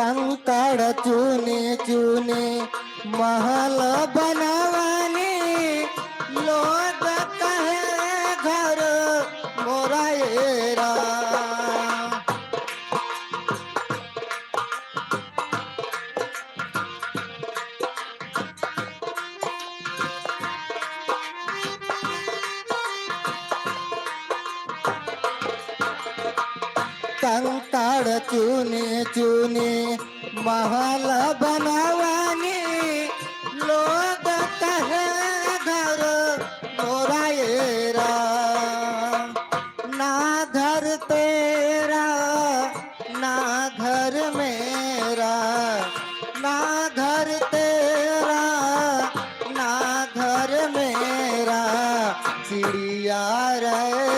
कंकड़ चूने चूने महल बनावाने लोग कहे घर मोरा एरा। कंकड़ चूने चूने महल बनावाने लोग कहे घर मोरा एरा। ना घर तेरा ना घर मेरा, ना घर तेरा ना घर मेरा, चिड़िया रे